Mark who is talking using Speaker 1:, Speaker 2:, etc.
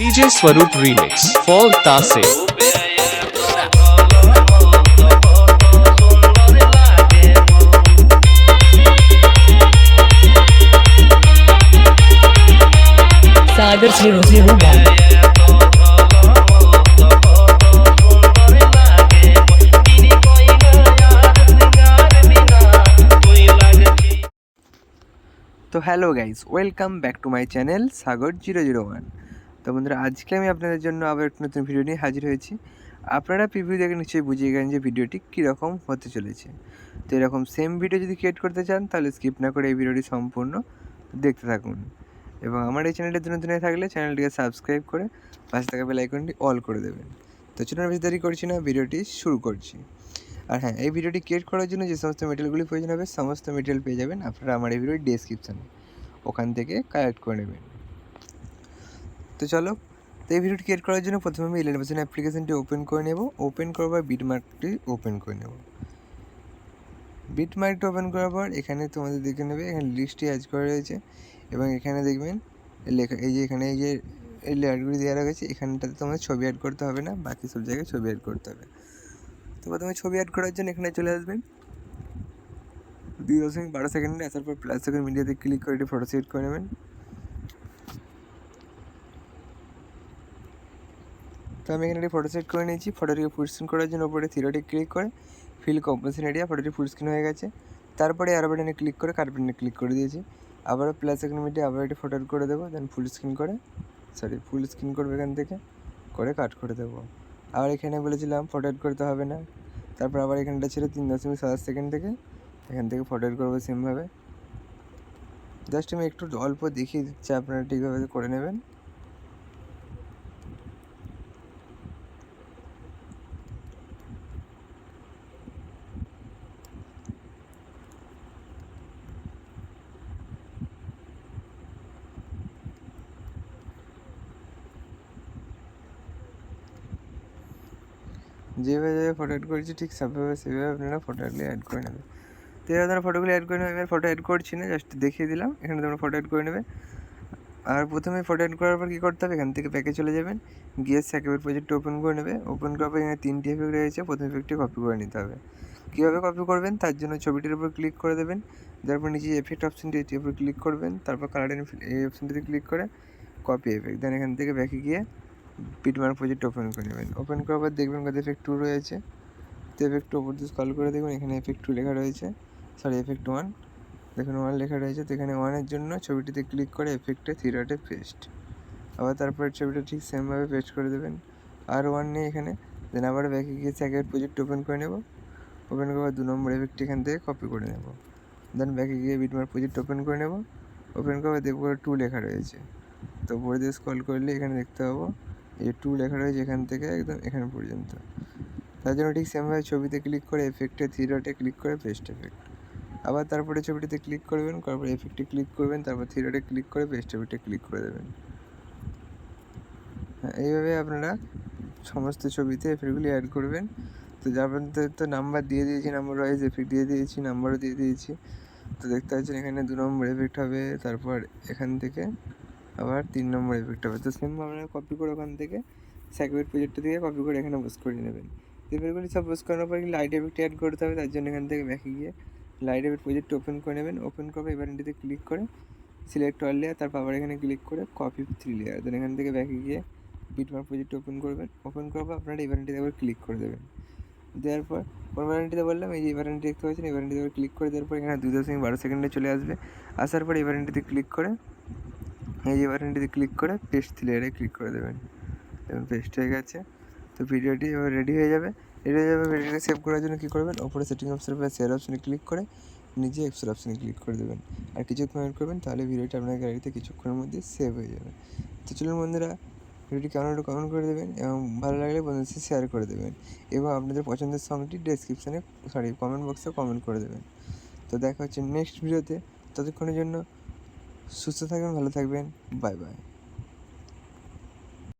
Speaker 1: DJ Swaroop Remix for Tase.
Speaker 2: Sagar 001
Speaker 3: তো hello guys, welcome back to my channel Sagar 001। তো বন্ধুরা, আজকে আমি আপনাদের জন্য আবার একটা নতুন ভিডিও নিয়ে হাজির হয়েছি। আপনারা প্রিভিউ দেখে নিশ্চয়ই বুঝিয়ে গেলেন যে ভিডিওটি কীরকম হতে চলেছে। তো এরকম সেম ভিডিও যদি ক্রিয়েট করতে চান তাহলে স্কিপ না করে এই ভিডিওটি সম্পূর্ণ দেখতে থাকুন, এবং আমার এই চ্যানেলটি নতুন হয়ে থাকলে চ্যানেলটিকে সাবস্ক্রাইব করে পাশে থাকা বেল আইকনটি অল করে দেবেন। তো চলুন বেশি দেরি করছি না, ভিডিওটি শুরু করছি। আর হ্যাঁ, এই ভিডিওটি ক্রিয়েট করার জন্য যে সমস্ত মেটেরিয়ালগুলি প্রয়োজন হবে সমস্ত মেটেরিয়াল পেয়ে যাবেন আপনারা আমার এই ভিডিওর ডেসক্রিপশানে, ওখান থেকে কালেক্ট করে নেবেন। তো চলো, তো এই ভিডিওটি ক্রিয়েট করার জন্য প্রথমে আমি ইলেভেন অ্যাপ্লিকেশানটি ওপেন করে নেব। ওপেন করবার বিটমার্কটি ওপেন করে নেব। বিটমার্কটি ওপেন করার পর এখানে তোমাদের দেখে নেবে, এখানে লিস্টটি অ্যাড করা রয়েছে, এবং এখানে দেখবেন লেখা এই যে এখানে এই যে এই লেয়ারগুলি দেওয়া রয়েছে, এখানটাতে তোমাদের ছবি অ্যাড করতে হবে না, বাকি সব জায়গায় ছবি অ্যাড করতে হবে। তো প্রথমে ছবি অ্যাড করার জন্য এখানে চলে আসবেন, 2.12 সেকেন্ডে আসার পর প্লাস সেকেন্ড মিডিয়াতে ক্লিক করে এটি ফটো সেট করে নেবেন। তো আমি এখানে একটি ফটো সেট করে নিয়েছি। ফটোটিকে ফুল স্ক্রিন করার জন্য উপরে থ্রিডটে ক্লিক করে ফিল কম্পোজিশন এরিয়া, ফটোটি ফুল স্ক্রিন হয়ে গেছে। তারপরে আরও বাটনে ক্লিক করে কাট বাটনে ক্লিক করে দিয়েছি। আবারও প্লাস সেকেন্ড মিডিয়া আবার একটি ফটো করে দেবো, দেন ফুল স্ক্রিন করবো এখান থেকে করে কাট করে দেবো। আবার এখানে বলেছিলাম ফটো অ্যাড করতে হবে না। তারপর আবার এখানটা ছিল 3.7 সেকেন্ড থেকে এখান থেকে ফটো অ্যাড করবো সেমভাবে। জাস্ট আমি একটু অল্প দেখিয়ে দিচ্ছি, আপনারা ঠিকভাবে করে নেবেন। যেভাবে ফটো অ্যাড করেছি ঠিক সেভাবে আপনারা ফটোগুলি অ্যাড করে নেবেন। তো এবার আপনারা ফটোগুলি অ্যাড করে নেবেন। এবার ফটো অ্যাড করছি না, জাস্ট দেখিয়ে দিলাম। এখানে তোমরা ফটো অ্যাড করে নেবে। আর প্রথমে ফটো অ্যাড করার পর কী করতে হবে, এখান থেকে প্যাকে চলে যাবেন, গিয়ে স্যাকেবের প্রজেক্টটা ওপেন করে নেবে। ওপেন করার পর এখানে 3টি এফেক্ট রয়েছে, প্রথম এফেক্টটি কপি করে নিতে হবে। কীভাবে কপি করবেন তার জন্য ছবিটির উপর ক্লিক করে দেবেন, তারপর নিচে এফেক্ট অপশানটি এটির উপর ক্লিক করবেন, তারপর কালার এই অপশানটিতে ক্লিক করে কপি এফেক্ট, দেন এখান থেকে ব্যাকে গিয়ে বিটমার্ক প্রজেক্ট ওপেন করে নেবেন। ওপেন করার পর দেখবেন কত এফেক্ট 2 রয়েছে। তো এফেক্ট ওপর দিয়ে স্ক্রল করে দেখবেন এখানে এফেক্ট 2 লেখা রয়েছে, এফেক্ট 1 দেখুন 1 লেখা রয়েছে। তো এখানে 1-এর জন্য ছবিটিতে ক্লিক করে এফেক্টে থ্রিডটে পেস্ট, আবার তারপরে ছবিটা ঠিক সেমভাবে পেস্ট করে দেবেন। আর 1 নেই এখানে, দেন আবার ব্যাকে গিয়ে স্যাকের প্রজেক্ট ওপেন করে নেব। ওপেন করার 2 নম্বর এফেক্টটি এখান থেকে কপি করে নেব, দেন ব্যাকে গিয়ে বিটমার্ক প্রজেক্ট ওপেন করে নেব। ওপেন করার দেখবো 2 লেখা রয়েছে। তো উপরে দিয়ে স্ক্রল করলে এখানে দেখতে পাবো এই 2 লেখা রয়েছে এখান থেকে একদম এখানে পর্যন্ত। তার জন্য ঠিক সেমভাবে ছবিতে ক্লিক করে এফেক্টে থ্রিডটে ক্লিক করে পেস্ট এফেক্ট, আবার তারপরে ছবিটিতে ক্লিক করবেন, করার পর এফেক্টে ক্লিক করবেন, তারপর থ্রিডটে ক্লিক করে পেস্ট এফেক্টে ক্লিক করে দেবেন। হ্যাঁ, এইভাবে আপনারা সমস্ত ছবিতে এফেক্টগুলি অ্যাড করবেন। তো যার তো নাম্বার দিয়ে দিয়েছি, নাম্বার ওয়াইজ এফেক্ট দিয়ে দিয়েছি, নাম্বারও দিয়ে দিয়েছি। তো দেখতে পাচ্ছেন এখানে 2 নম্বর এফেক্ট হবে, তারপর এখান থেকে আবার 3 নম্বর এফেক্ট হবে। তো সেমভাবে আপনারা কপি করে ওখান থেকে স্যাকের প্রজেক্টটা থেকে কপি করে এখানে পোস্ট করে নেবেন। এফেক্টগুলি সব পোস্ট করার পর লাইট এফেক্ট অ্যাড করতে হবে, তার জন্য এখান থেকে ব্যাকে গিয়ে লাইট এফেক্ট প্রজেক্ট ওপেন করে নেবেন। ওপেন করবে ইভেন্টটিতে ক্লিক করে সিলেক্ট অল লেয়ার, তারপর আবার এখানে ক্লিক করে কপি 3 লেয়ার, দেন এখান থেকে ব্যাকে গিয়ে বিটমার্ক প্রজেক্ট ওপেন করবেন। ওপেন করার পর আপনারা ইভেন্টটিতে আবার ক্লিক করে দেবেন। দেওয়ার পর কোন ইভেন্টটিতে বললাম, এই যে ইভেন্টটি দেখতে পাচ্ছেন, ইভেন্টটিতে আবার ক্লিক করে দেওয়ার পর এখানে 2.12 সেকেন্ডে চলে আসবে। আসার পর ইভেন্টটিতে ক্লিক করে এই যে বাটনটিতে ক্লিক করে পেস্ট লেয়ারে ক্লিক করে দেবেন, এবং পেস্ট হয়ে গেছে। তো ভিডিওটি এবার রেডি হয়ে যাবে। ভিডিওটি সেভ করার জন্য কী করবেন, ওপরে সেটিং অপশানে বা শেয়ার অপশানে ক্লিক করে নিজে এক্সট্রা অপশানে ক্লিক করে দেবেন, আর কিছুক্ষণ ওয়েট করবেন, তাহলে ভিডিওটি আপনার গ্যালারিতে কিছুক্ষণের মধ্যে সেভ হয়ে যাবে। তো চলুন বন্ধুরা, ভিডিওটি কেমন একটু কমেন্ট করে দেবেন, এবং ভালো লাগলে বন্ধুদের সাথে শেয়ার করে দেবেন, এবং আপনাদের পছন্দের সংটি কমেন্ট বক্সে কমেন্ট করে দেবেন। তো দেখা হচ্ছে নেক্সট ভিডিওতে। ততক্ষণের জন্য সুস্থ থাকবেন, ভালো থাকবেন, বাই বাই।